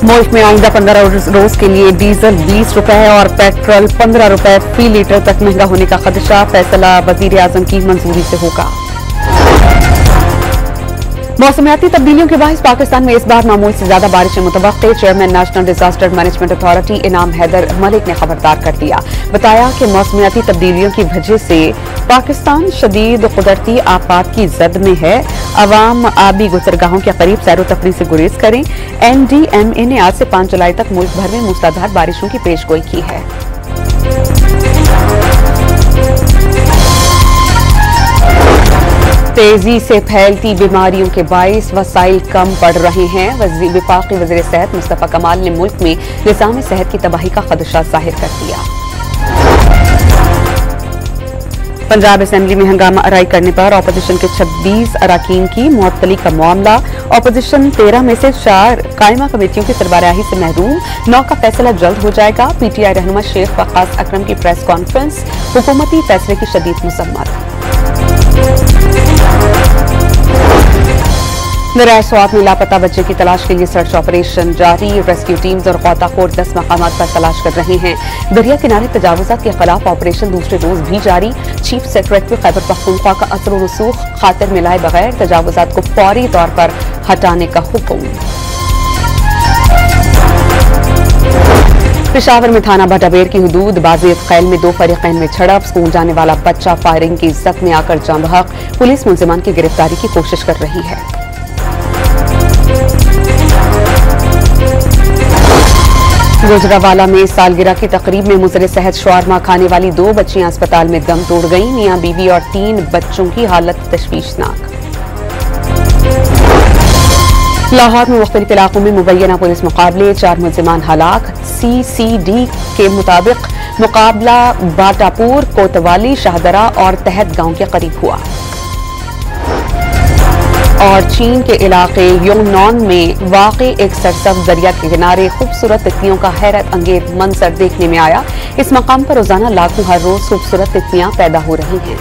मुल्क में आइंदा 15 रोज के लिए डीजल 20 रुपए और पेट्रोल 15 रुपए फी लीटर तक महंगा होने का खदशा। फैसला वजीर आजम की मंजूरी से होगा। मौसमियाती तब्दीलियों के बायस पाकिस्तान में इस बार मामूल से ज्यादा बारिशें मुतवक्के। Chairman national disaster management authority Inam Haider Malik ने खबरदार कर दिया। बताया कि मौसमियाती तब्दीलियों की वजह से पाकिस्तान शदीद कुदरती आफात की जद में है। अवाम आबी गुजरगाहों के करीब सैर तफरी से गुरेज करें। NDMA ने आज से 5 जुलाई तक मुल्क भर में मूसलाधार बारिशों की पेशगोई की है। तेजी से फैलती बीमारियों के बायस वसाइल कम पड़ रहे हैं। वफाकी वज़ीर सेहत मुस्तफा कमाल ने मुल्क में निज़ाम सेहत की तबाही का खदशा जाहिर कर दिया। पंजाब असेंबली में हंगामा आराई करने पर अपोजिशन के 26 अरकान की मुअत्तली का मामला। अपोजिशन 13 में से 4 कायमा कमेटियों की सरबराही से महरूम। 9 का फैसला जल्द हो जाएगा। PTI रहनुमा शेख वक़ास अकरम की प्रेस कॉन्फ्रेंस। हुकूमती फैसले की शदीद मज़म्मत। नराज स्वात में लापता बच्चे की तलाश के लिए सर्च ऑपरेशन जारी। रेस्क्यू टीम्स और गौताखोर 10 मकामात पर तलाश कर रहे हैं। दरिया किनारे तजावुजात के खिलाफ ऑपरेशन दूसरे रोज भी जारी। चीफ सेक्रेटरी खैबर पख्तूनख्वा का असर और रसूख खातिर मिलाए बगैर तजावुजात को फौरी तौर पर हटाने का हुक्म। पेशावर में थाना भटाबेर की हुदूद बाज़ेद खैल में 2 फरीकैन में झड़प। स्कूल जाने वाला बच्चा फायरिंग की इज्जत में आकर जाँ बहक। पुलिस मुलजिमान की गिरफ्तारी की कोशिश कर रही है। गुजरावाला में सालगिरह की तकरीब में मुज़र सेहत शवारमा खाने वाली 2 बच्चियां अस्पताल में दम तोड़ गईं। मियां बीवी और 3 बच्चों की हालत तशवीशनाक। लाहौर में मुख्तलिफ इलाकों में मुबैना पुलिस मुकाबले। 4 मुलजिमान हलाक। CCD के मुताबिक मुकाबला बाटापुर, कोतवाली, शाहदरा और तहत गांव के करीब हुआ। और चीन के इलाके योंगनॉन में वाक़े एक सरसब्ज़ दरिया के किनारे खूबसूरत तितलियों का हैरत अंगेज मंजर देखने में आया। इस मकाम पर रोजाना लाखों हर रोज खूबसूरत तितलियां पैदा हो रही हैं।